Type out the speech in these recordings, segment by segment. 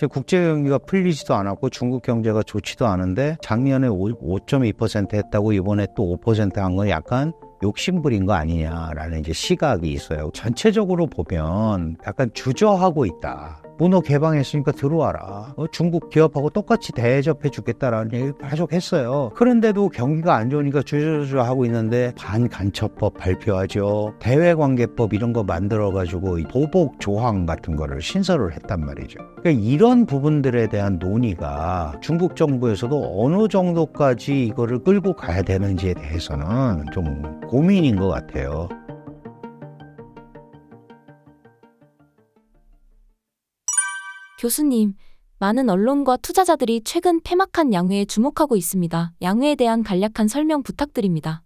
국제 경기가 풀리지도 않았고 중국 경제가 좋지도 않은데 작년에 5.2% 했다고 이번에 또 5% 한 건 약간 욕심부린 거 아니냐라는 이제 시각이 있어요. 전체적으로 보면 약간 주저하고 있다. 문호 개방했으니까 들어와라. 중국 기업하고 똑같이 대접해 주겠다라는 얘기를 계속 했어요. 그런데도 경기가 안 좋으니까 주저하고 있는데 반간첩법 발표하죠. 대외관계법 이런 거 만들어가지고 보복 조항 같은 거를 신설을 했단 말이죠. 그러니까 이런 부분들에 대한 논의가 중국 정부에서도 어느 정도까지 이거를 끌고 가야 되는지에 대해서는 좀 고민인 것 같아요. 교수님, 많은 언론과 투자자들이 최근 폐막한 양회에 주목하고 있습니다. 양회에 대한 간략한 설명 부탁드립니다.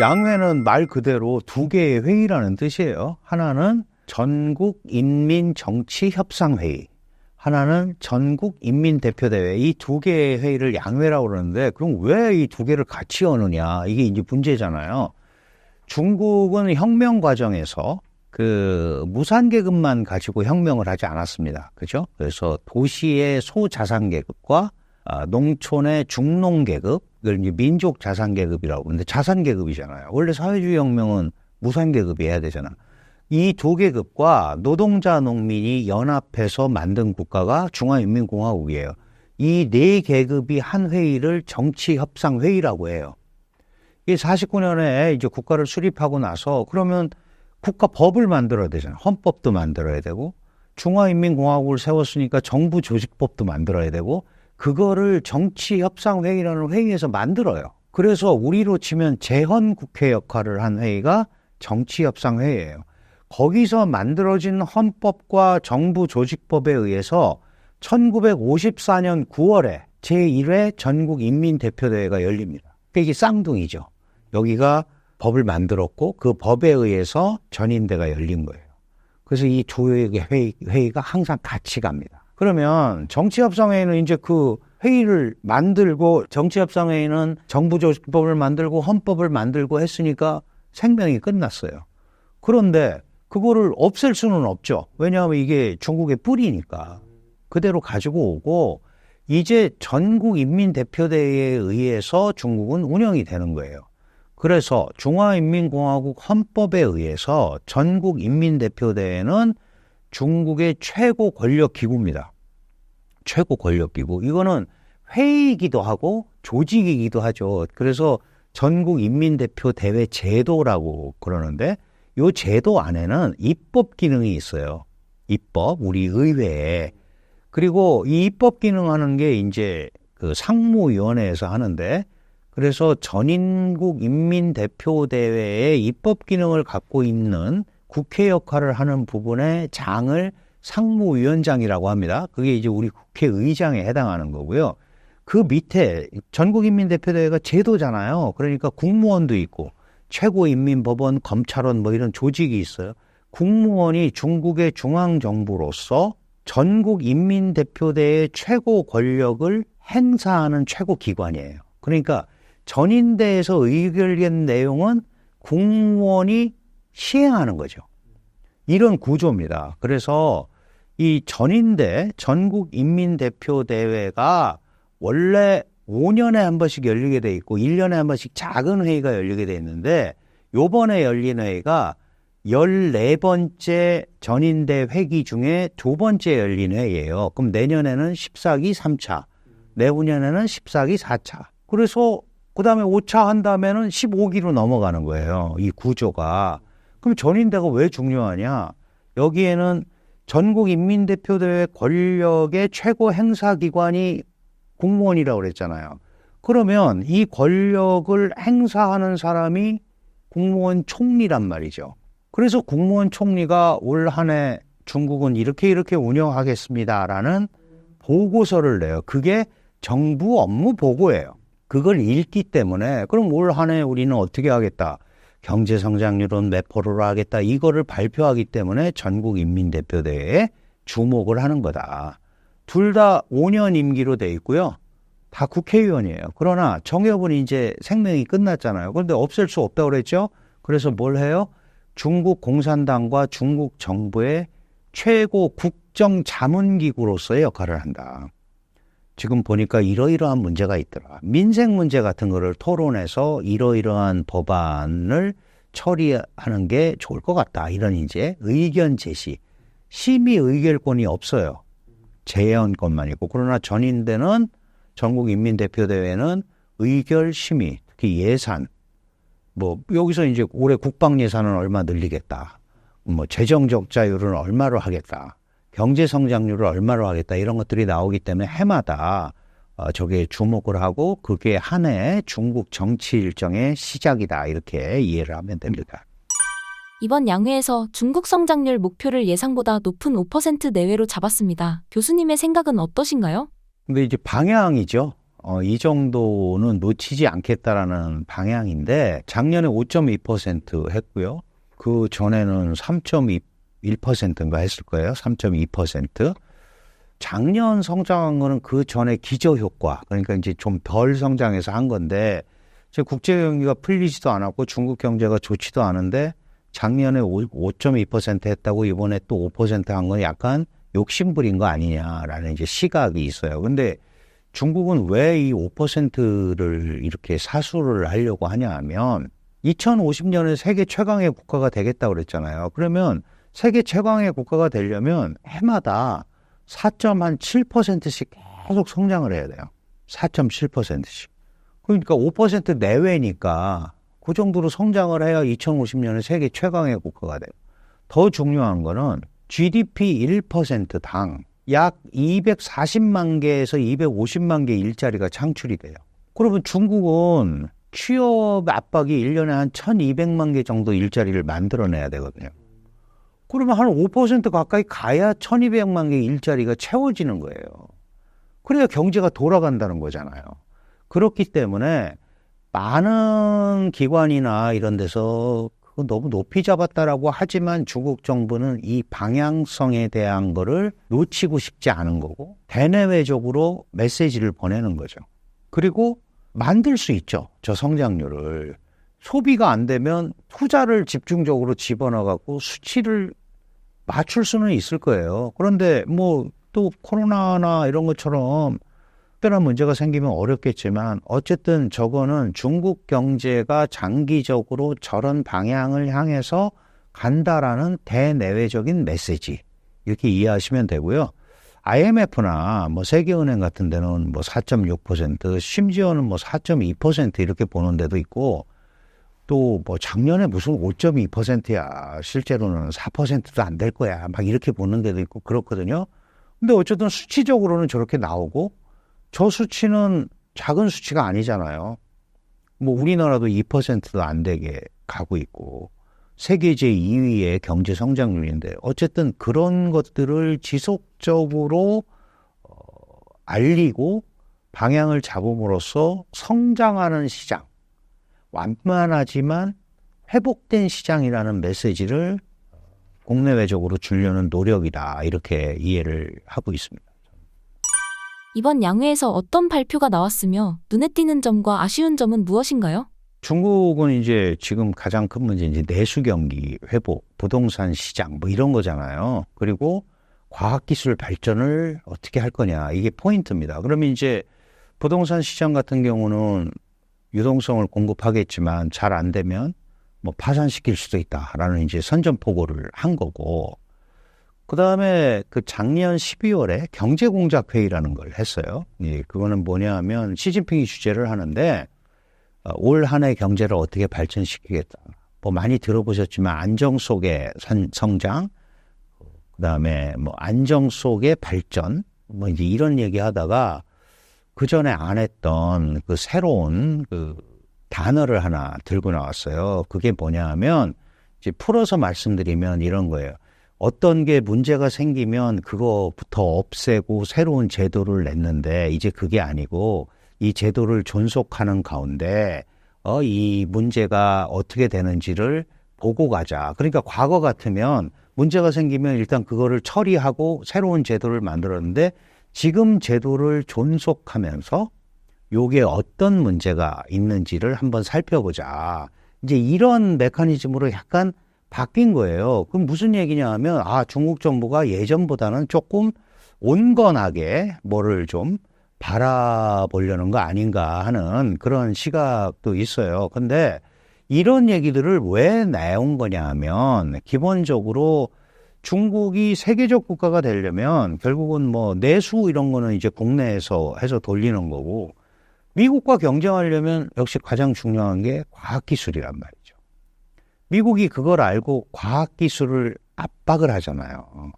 양회는 말 그대로 두 개의 회의라는 뜻이에요. 하나는 전국인민정치협상회의, 하나는 전국인민대표대회. 이 두 개의 회의를 양회라고 그러는데 그럼 왜 이 두 개를 같이 여느냐, 이게 이제 문제잖아요. 중국은 혁명 과정에서 무산계급만 가지고 혁명을 하지 않았습니다. 그죠? 그래서 도시의 소자산계급과 농촌의 중농계급, 이걸 이제 민족자산계급이라고 그러는데 자산계급이잖아요. 원래 사회주의 혁명은 무산계급이 해야 되잖아. 이 두 계급과 노동자 농민이 연합해서 만든 국가가 중화인민공화국이에요. 이 네 계급이 한 회의를 정치협상회의라고 해요. 이게 49년에 이제 국가를 수립하고 나서 그러면 국가법을 만들어야 되잖아요. 헌법도 만들어야 되고 중화인민공화국을 세웠으니까 정부 조직법도 만들어야 되고 그거를 정치협상회의라는 회의에서 만들어요. 그래서 우리로 치면 재헌국회 역할을 한 회의가 정치협상회의예요. 거기서 만들어진 헌법과 정부 조직법에 의해서 1954년 9월에 제1회 전국인민대표대회가 열립니다. 이게 쌍둥이죠. 여기가 법을 만들었고 그 법에 의해서 전인대가 열린 거예요. 그래서 이 두 회의가 항상 같이 갑니다. 그러면 정치협상회의는 이제 그 회의를 만들고, 정치협상회의는 정부조직법을 만들고 헌법을 만들고 했으니까 생명이 끝났어요. 그런데 그거를 없앨 수는 없죠. 왜냐하면 이게 중국의 뿌리니까. 그대로 가지고 오고 이제 전국인민대표대회에 의해서 중국은 운영이 되는 거예요. 그래서 중화인민공화국 헌법에 의해서 전국인민대표대회는 중국의 최고 권력기구입니다. 최고 권력기구. 이거는 회의이기도 하고 조직이기도 하죠. 그래서 전국인민대표대회 제도라고 그러는데 이 제도 안에는 입법 기능이 있어요. 입법, 우리 의회에. 그리고 이 입법 기능하는 게 이제 그 상무위원회에서 하는데, 그래서 전인국 인민대표대회의 입법 기능을 갖고 있는 국회 역할을 하는 부분의 장을 상무위원장이라고 합니다. 그게 이제 우리 국회의장에 해당하는 거고요. 그 밑에 전국인민대표대회가 제도잖아요. 그러니까 국무원도 있고 최고인민법원, 검찰원 뭐 이런 조직이 있어요. 국무원이 중국의 중앙정부로서 전국인민대표대회의 최고 권력을 행사하는 최고 기관이에요. 그러니까 전인대에서 의결된 내용은 국무원이 시행하는 거죠. 이런 구조입니다. 그래서 이 전인대, 전국인민대표대회가 원래 5년에 한 번씩 열리게 돼 있고 1년에 한 번씩 작은 회의가 열리게 돼 있는데, 요번에 열린 회의가 14번째 전인대 회기 중에 2번째 열린 회의예요. 그럼 내년에는 14기 3차, 내후년에는 14기 4차. 그래서 그 다음에 5차 한 다음에는 15기로 넘어가는 거예요. 이 구조가. 그럼 전인대가 왜 중요하냐? 여기에는 전국인민대표대회 권력의 최고 행사기관이 국무원이라고 그랬잖아요. 그러면 이 권력을 행사하는 사람이 국무원 총리란 말이죠. 그래서 국무원 총리가 올 한 해 중국은 이렇게 운영하겠습니다라는 보고서를 내요. 그게 정부 업무 보고예요. 그걸 읽기 때문에 그럼 올 한 해 우리는 어떻게 하겠다, 경제 성장률은 몇 %로 하겠다, 이거를 발표하기 때문에 전국인민대표대회에 주목을 하는 거다. 둘 다 5년 임기로 돼 있고요. 다 국회의원이에요. 그러나 정협은 이제 생명이 끝났잖아요. 그런데 없앨 수 없다고 그랬죠. 그래서 뭘 해요? 중국 공산당과 중국 정부의 최고 국정 자문기구로서의 역할을 한다. 지금 보니까 이러이러한 문제가 있더라. 민생 문제 같은 거를 토론해서 이러이러한 법안을 처리하는 게 좋을 것 같다. 이런 이제 의견 제시. 심의 의결권이 없어요. 제언권만 있고. 그러나 전인대는 전국인민대표대회는 의결 심의, 특히 예산. 뭐 여기서 이제 올해 국방 예산은 얼마 늘리겠다. 뭐 재정 적자율은 얼마로 하겠다. 경제 성장률을 얼마로 하겠다. 이런 것들이 나오기 때문에 해마다 저게 주목을 하고 그게 한 해 중국 정치 일정의 시작이다. 이렇게 이해를 하면 됩니다. 이번 양회에서 중국 성장률 목표를 예상보다 높은 5% 내외로 잡았습니다. 교수님의 생각은 어떠신가요? 근데 이제 방향이죠. 이 정도는 놓치지 않겠다라는 방향인데 작년에 5.2% 했고요. 그 전에는 3.1%인가 했을 거예요. 3.2%. 작년 성장은 그 전에 기저효과, 그러니까 이제 좀 덜 성장해서 한 건데, 이제 국제 경기가 풀리지도 않았고 중국 경제가 좋지도 않은데 작년에 5.2% 했다고 이번에 또 5%한 건 약간 욕심부린 거 아니냐라는 이제 시각이 있어요. 근데 중국은 왜 이 5%를 이렇게 사수를 하려고 하냐 하면 2050년에 세계 최강의 국가가 되겠다고 그랬잖아요. 그러면 세계 최강의 국가가 되려면 해마다 4.7%씩 계속 성장을 해야 돼요. 4.7%씩. 그러니까 5% 내외니까 그 정도로 성장을 해야 2050년에 세계 최강의 국가가 돼요. 더 중요한 거는 GDP 1%당 약 240만 개에서 250만 개 일자리가 창출이 돼요. 그러면 중국은 취업 압박이 1년에 한 1200만 개 정도 일자리를 만들어내야 되거든요. 그러면 한 5% 가까이 가야 1200만 개 일자리가 채워지는 거예요. 그래야 경제가 돌아간다는 거잖아요. 그렇기 때문에 많은 기관이나 이런 데서 그거 너무 높이 잡았다라고 하지만 중국 정부는 이 방향성에 대한 거를 놓치고 싶지 않은 거고 대내외적으로 메시지를 보내는 거죠. 그리고 만들 수 있죠. 저 성장률을. 소비가 안 되면 투자를 집중적으로 집어넣어갖고 수치를 맞출 수는 있을 거예요. 그런데 뭐 또 코로나나 이런 것처럼 특별한 문제가 생기면 어렵겠지만 어쨌든 저거는 중국 경제가 장기적으로 저런 방향을 향해서 간다라는 대내외적인 메시지 이렇게 이해하시면 되고요. IMF나 뭐 세계은행 같은 데는 뭐 4.6% 심지어는 뭐 4.2% 이렇게 보는 데도 있고 또 뭐 작년에 무슨 5.2%야 실제로는 4%도 안 될 거야 막 이렇게 보는 데도 있고 그렇거든요. 근데 어쨌든 수치적으로는 저렇게 나오고 저 수치는 작은 수치가 아니잖아요. 뭐 우리나라도 2%도 안 되게 가고 있고 세계 제2위의 경제 성장률인데 어쨌든 그런 것들을 지속적으로 알리고 방향을 잡음으로써 성장하는 시장, 완만하지만 회복된 시장이라는 메시지를 국내외적으로 주려는 노력이다. 이렇게 이해를 하고 있습니다. 이번 양회에서 어떤 발표가 나왔으며 눈에 띄는 점과 아쉬운 점은 무엇인가요? 중국은 이제 지금 가장 큰 문제 이제 내수 경기 회복, 부동산 시장 뭐 이런 거잖아요. 그리고 과학기술 발전을 어떻게 할 거냐 이게 포인트입니다. 그러면 이제 부동산 시장 같은 경우는 유동성을 공급하겠지만 잘 안 되면 뭐 파산시킬 수도 있다라는 이제 선전포고를 한 거고, 그 다음에 그 작년 12월에 경제공작회의라는 걸 했어요. 예, 그거는 뭐냐 하면 시진핑이 주재를 하는데 올 한 해 경제를 어떻게 발전시키겠다. 뭐 많이 들어보셨지만 안정 속의 성장, 그 다음에 뭐 안정 속의 발전, 뭐 이제 이런 얘기 하다가 그 전에 안 했던 그 새로운 그 단어를 하나 들고 나왔어요. 그게 뭐냐 하면 이제 풀어서 말씀드리면 이런 거예요. 어떤 게 문제가 생기면 그거부터 없애고 새로운 제도를 냈는데 이제 그게 아니고 이 제도를 존속하는 가운데 이 문제가 어떻게 되는지를 보고 가자. 그러니까 과거 같으면 문제가 생기면 일단 그거를 처리하고 새로운 제도를 만들었는데 지금 제도를 존속하면서 요게 어떤 문제가 있는지를 한번 살펴보자. 이제 이런 메커니즘으로 약간 바뀐 거예요. 그럼 무슨 얘기냐 하면, 중국 정부가 예전보다는 조금 온건하게 뭐를 좀 바라보려는 거 아닌가 하는 그런 시각도 있어요. 근데 이런 얘기들을 왜 내온 거냐 하면, 기본적으로 중국이 세계적 국가가 되려면 결국은 뭐 내수 이런 거는 이제 국내에서 해서 돌리는 거고, 미국과 경쟁하려면 역시 가장 중요한 게 과학기술이란 말이죠. 미국이 그걸 알고 과학기술을 압박을 하잖아요.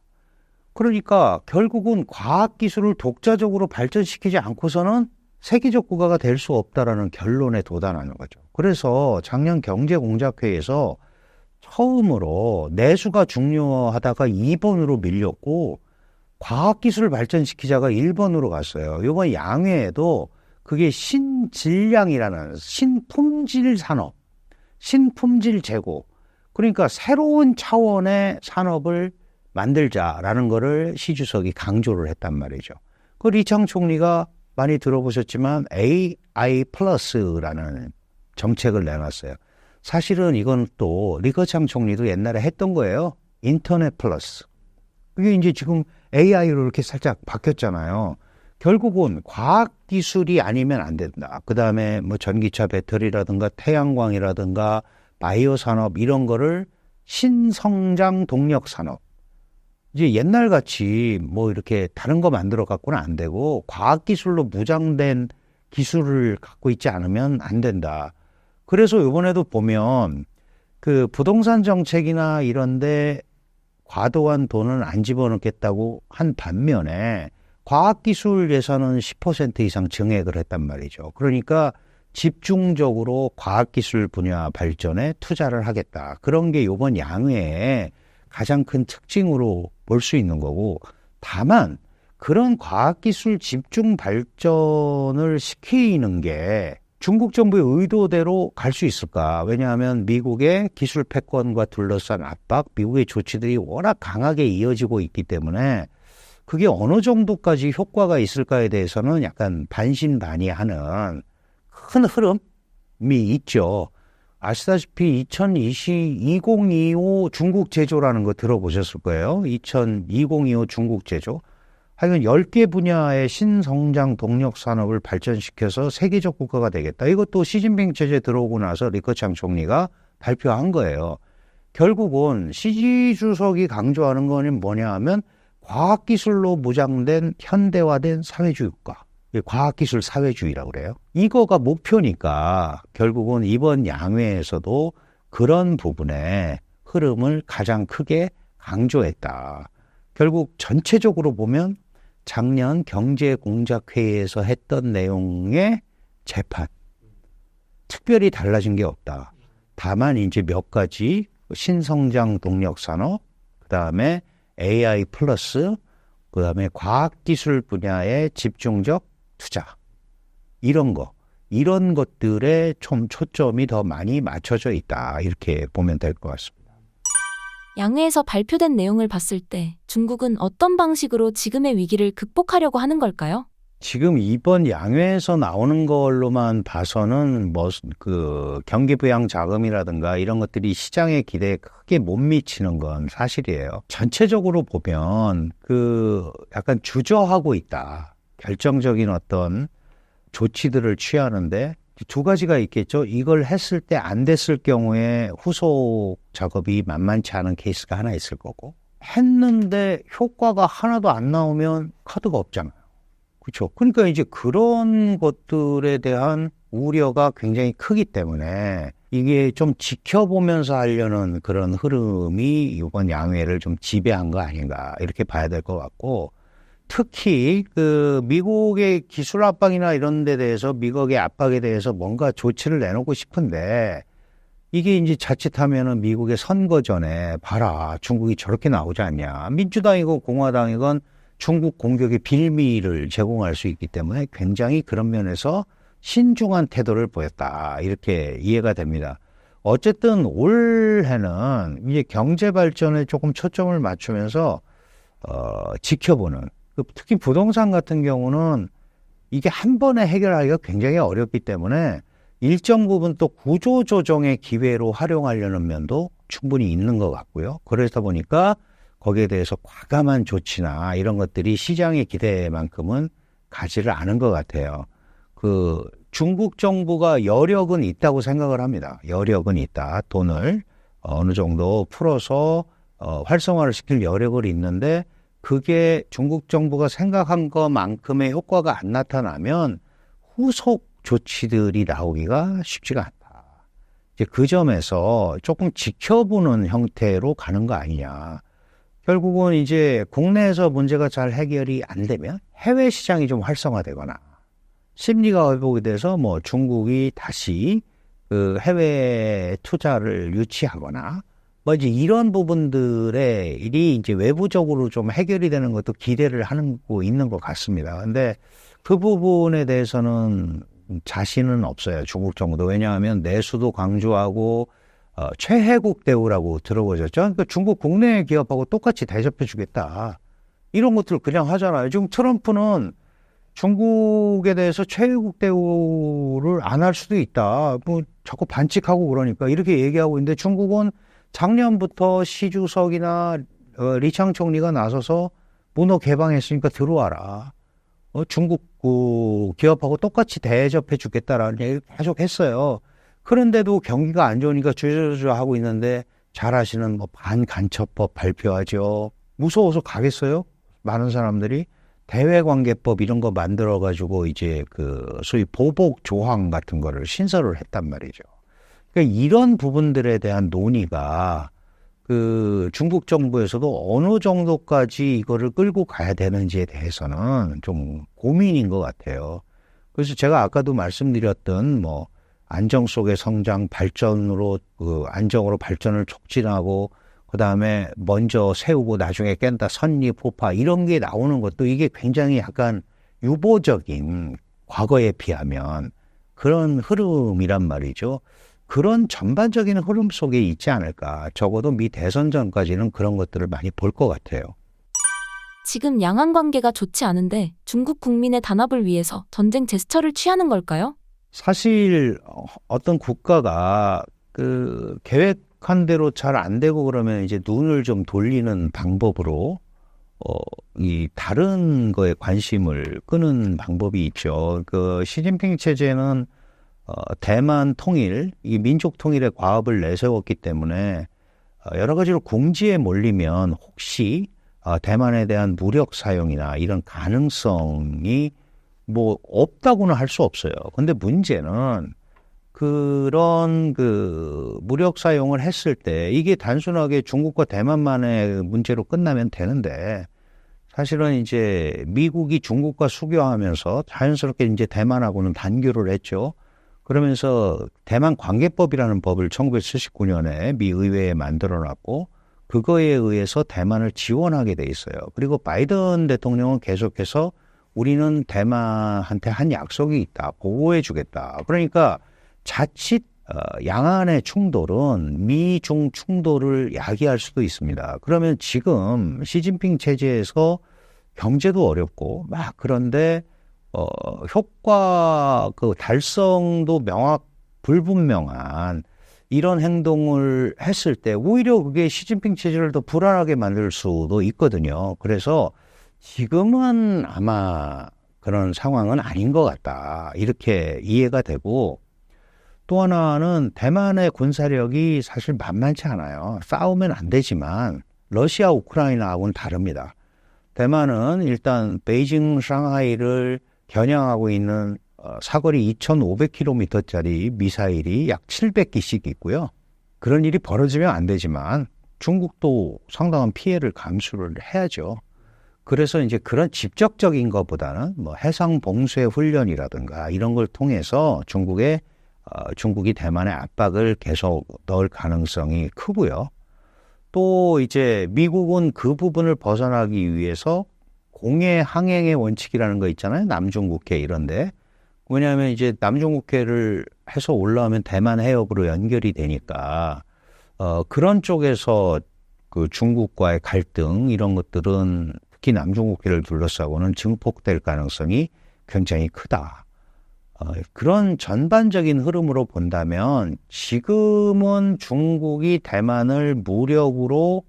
그러니까 결국은 과학기술을 독자적으로 발전시키지 않고서는 세계적 국가가 될 수 없다라는 결론에 도달하는 거죠. 그래서 작년 경제공작회의에서 처음으로 내수가 중요하다가 2번으로 밀렸고, 과학기술을 발전시키자가 1번으로 갔어요. 이번 양회에도 그게 신질량이라는 신품질 산업, 신품질 제고, 그러니까 새로운 차원의 산업을 만들자라는 거를 시 주석이 강조를 했단 말이죠. 그 리창 총리가 많이 들어보셨지만 AI 플러스라는 정책을 내놨어요. 사실은 이건 또 리커창 총리도 옛날에 했던 거예요. 인터넷 플러스. 그게 이제 지금 AI로 이렇게 살짝 바뀌었잖아요. 결국은 과학기술이 아니면 안 된다. 그 다음에 뭐 전기차 배터리라든가 태양광이라든가 바이오 산업 이런 거를 신성장 동력 산업. 이제 옛날 같이 뭐 이렇게 다른 거 만들어 갖고는 안 되고, 과학기술로 무장된 기술을 갖고 있지 않으면 안 된다. 그래서 이번에도 보면 그 부동산 정책이나 이런데 과도한 돈은 안 집어넣겠다고 한 반면에 과학기술 예산은 10% 이상 증액을 했단 말이죠. 그러니까 집중적으로 과학기술 분야 발전에 투자를 하겠다. 그런 게 이번 양회의 가장 큰 특징으로 볼 수 있는 거고, 다만 그런 과학기술 집중 발전을 시키는 게 중국 정부의 의도대로 갈 수 있을까? 왜냐하면 미국의 기술 패권과 둘러싼 압박, 미국의 조치들이 워낙 강하게 이어지고 있기 때문에 그게 어느 정도까지 효과가 있을까에 대해서는 약간 반신반의하는 큰 흐름이 있죠. 아시다시피 2025 중국 제조라는 거 들어보셨을 거예요. 2025 중국 제조. 하여간 10개 분야의 신성장 동력 산업을 발전시켜서 세계적 국가가 되겠다. 이것도 시진핑 체제 들어오고 나서 리커창 총리가 발표한 거예요. 결국은 시지 주석이 강조하는 거는 뭐냐 하면 과학기술로 무장된 현대화된 사회주의 국가. 과학기술 사회주의라고 그래요. 이거가 목표니까 결국은 이번 양회에서도 그런 부분의 흐름을 가장 크게 강조했다. 결국 전체적으로 보면 작년 경제공작회의에서 했던 내용의 재판. 특별히 달라진 게 없다. 다만 이제 몇 가지 신성장 동력 산업, 그 다음에 AI 플러스, 그 다음에 과학기술 분야의 집중적 투자. 이런 것들에 좀 초점이 더 많이 맞춰져 있다. 이렇게 보면 될 것 같습니다. 양회에서 발표된 내용을 봤을 때 중국은 어떤 방식으로 지금의 위기를 극복하려고 하는 걸까요? 지금 이번 양회에서 나오는 걸로만 봐서는 그 경기 부양 자금이라든가 이런 것들이 시장의 기대에 크게 못 미치는 건 사실이에요. 전체적으로 보면 그 약간 주저하고 있다. 결정적인 어떤 조치들을 취하는데 두 가지가 있겠죠. 이걸 했을 때 안 됐을 경우에 후속 작업이 만만치 않은 케이스가 하나 있을 거고, 했는데 효과가 하나도 안 나오면 카드가 없잖아요. 그렇죠. 그러니까 이제 그런 것들에 대한 우려가 굉장히 크기 때문에 이게 좀 지켜보면서 하려는 그런 흐름이 이번 양회를 좀 지배한 거 아닌가 이렇게 봐야 될 것 같고, 특히 그 미국의 기술 압박이나 이런 데 대해서 미국의 압박에 대해서 뭔가 조치를 내놓고 싶은데, 이게 이제 자칫하면은 미국의 선거 전에 봐라 중국이 저렇게 나오지 않냐, 민주당이고 공화당이건 중국 공격의 빌미를 제공할 수 있기 때문에 굉장히 그런 면에서 신중한 태도를 보였다 이렇게 이해가 됩니다. 어쨌든 올해는 이제 경제 발전에 조금 초점을 맞추면서 지켜보는, 특히 부동산 같은 경우는 이게 한 번에 해결하기가 굉장히 어렵기 때문에 일정 부분 또 구조조정의 기회로 활용하려는 면도 충분히 있는 것 같고요. 그러다 보니까 거기에 대해서 과감한 조치나 이런 것들이 시장의 기대만큼은 가지를 않은 것 같아요. 중국 정부가 여력은 있다고 생각을 합니다. 여력은 있다. 돈을 어느 정도 풀어서 활성화를 시킬 여력을 있는데 그게 중국 정부가 생각한 것만큼의 효과가 안 나타나면 후속 조치들이 나오기가 쉽지가 않다. 이제 그 점에서 조금 지켜보는 형태로 가는 거 아니냐. 결국은 이제 국내에서 문제가 잘 해결이 안 되면 해외 시장이 좀 활성화되거나 심리가 회복이 돼서 뭐 중국이 다시 그 해외 투자를 유치하거나 뭐 이제 이런 부분들의 일이 이제 외부적으로 좀 해결이 되는 것도 기대를 하고 있는 것 같습니다. 근데 그 부분에 대해서는 자신은 없어요. 중국 정부도. 왜냐하면 내수도 강조하고 최혜국 대우라고 들어보셨죠? 그러니까 중국 국내 기업하고 똑같이 대접해 주겠다. 이런 것들을 그냥 하잖아요. 지금 트럼프는 중국에 대해서 최혜국 대우를 안 할 수도 있다. 뭐 자꾸 반칙하고 그러니까 이렇게 얘기하고 있는데 중국은 작년부터 시 주석이나 리창 총리가 나서서 문호 개방했으니까 들어와라. 중국 기업하고 똑같이 대접해 주겠다라는 얘기를 계속 했어요. 그런데도 경기가 안 좋으니까 주저주저 하고 있는데 잘하시는 뭐 반간첩법 발표하죠. 무서워서 가겠어요? 많은 사람들이 대외관계법 이런 거 만들어가지고 이제 소위 보복 조항 같은 거를 신설을 했단 말이죠. 그러니까 이런 부분들에 대한 논의가 중국 정부에서도 어느 정도까지 이거를 끌고 가야 되는지에 대해서는 좀 고민인 것 같아요. 그래서 제가 아까도 말씀드렸던 뭐 안정 속의 성장 발전으로 안정으로 발전을 촉진하고 그다음에 먼저 세우고 나중에 깬다 선리 포파 이런 게 나오는 것도 이게 굉장히 약간 유보적인 과거에 비하면 그런 흐름이란 말이죠. 그런 전반적인 흐름 속에 있지 않을까. 적어도 미 대선 전까지는 그런 것들을 많이 볼 것 같아요. 지금 양안 관계가 좋지 않은데 중국 국민의 단합을 위해서 전쟁 제스처를 취하는 걸까요? 사실 어떤 국가가 계획한 대로 잘 안 되고 그러면 이제 눈을 좀 돌리는 방법으로 이 다른 거에 관심을 끄는 방법이 있죠. 시진핑 체제는 대만 통일, 이 민족 통일의 과업을 내세웠기 때문에 여러 가지로 궁지에 몰리면 혹시 대만에 대한 무력 사용이나 이런 가능성이 뭐 없다고는 할 수 없어요. 근데 문제는 그런 무력 사용을 했을 때 이게 단순하게 중국과 대만만의 문제로 끝나면 되는데 사실은 이제 미국이 중국과 수교하면서 자연스럽게 이제 대만하고는 단교를 했죠. 그러면서 대만 관계법이라는 법을 1979년에 미 의회에 만들어놨고 그거에 의해서 대만을 지원하게 돼 있어요. 그리고 바이든 대통령은 계속해서 우리는 대만한테 한 약속이 있다. 보호해 주겠다. 그러니까 자칫 양안의 충돌은 미중 충돌을 야기할 수도 있습니다. 그러면 지금 시진핑 체제에서 경제도 어렵고 막 그런데 효과 달성도 불분명한 이런 행동을 했을 때 오히려 그게 시진핑 체제를 더 불안하게 만들 수도 있거든요. 그래서 지금은 아마 그런 상황은 아닌 것 같다. 이렇게 이해가 되고 또 하나는 대만의 군사력이 사실 만만치 않아요. 싸우면 안 되지만 러시아, 우크라이나하고는 다릅니다. 대만은 일단 베이징, 상하이를 겨냥하고 있는 사거리 2,500km짜리 미사일이 약 700기씩 있고요. 그런 일이 벌어지면 안 되지만 중국도 상당한 피해를 감수를 해야죠. 그래서 이제 그런 직접적인 것보다는 뭐 해상 봉쇄 훈련이라든가 이런 걸 통해서 중국이 대만의 압박을 계속 넣을 가능성이 크고요. 또 이제 미국은 그 부분을 벗어나기 위해서 공해 항행의 원칙이라는 거 있잖아요. 남중국해 이런데. 왜냐하면 이제 남중국해를 해서 올라오면 대만 해협으로 연결이 되니까 그런 쪽에서 중국과의 갈등 이런 것들은 특히 남중국해를 둘러싸고는 증폭될 가능성이 굉장히 크다. 그런 전반적인 흐름으로 본다면 지금은 중국이 대만을 무력으로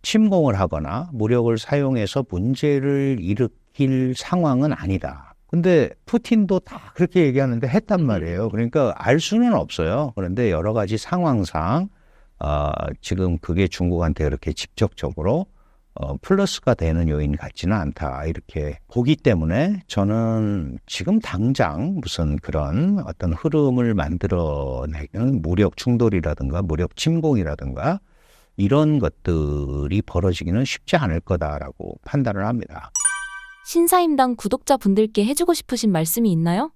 침공을 하거나 무력을 사용해서 문제를 일으킬 상황은 아니다. 근데 푸틴도 다 그렇게 얘기하는데 했단 말이에요. 그러니까 알 수는 없어요. 그런데 여러 가지 상황상 지금 그게 중국한테 그렇게 직접적으로 플러스가 되는 요인 같지는 않다. 이렇게 보기 때문에 저는 지금 당장 무슨 그런 어떤 흐름을 만들어내는 무력 충돌이라든가 무력 침공이라든가 이런 것들이 벌어지기는 쉽지 않을 거다라고 판단을 합니다. 신사임당 구독자분들께 해주고 싶으신 말씀이 있나요?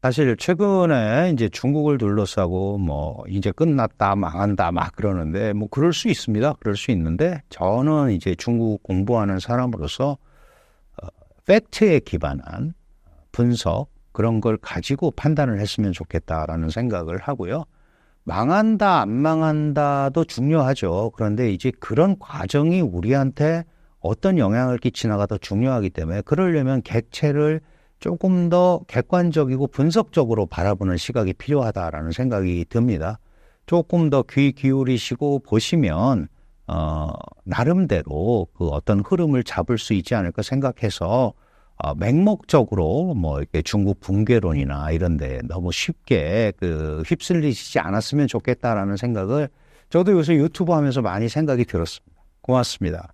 사실 최근에 이제 중국을 둘러싸고 뭐 이제 끝났다 망한다 막 그러는데 뭐 그럴 수 있습니다. 그럴 수 있는데 저는 이제 중국 공부하는 사람으로서 팩트에 기반한 분석 그런 걸 가지고 판단을 했으면 좋겠다라는 생각을 하고요. 망한다 안 망한다도 중요하죠. 그런데 이제 그런 과정이 우리한테 어떤 영향을 끼치나가 더 중요하기 때문에 그러려면 객체를 조금 더 객관적이고 분석적으로 바라보는 시각이 필요하다라는 생각이 듭니다. 조금 더 귀 기울이시고 보시면 나름대로 그 어떤 흐름을 잡을 수 있지 않을까 생각해서 맹목적으로 뭐 이렇게 중국 붕괴론이나 이런데 너무 쉽게 그 휩쓸리지 않았으면 좋겠다라는 생각을 저도 요새 유튜브 하면서 많이 생각이 들었습니다. 고맙습니다.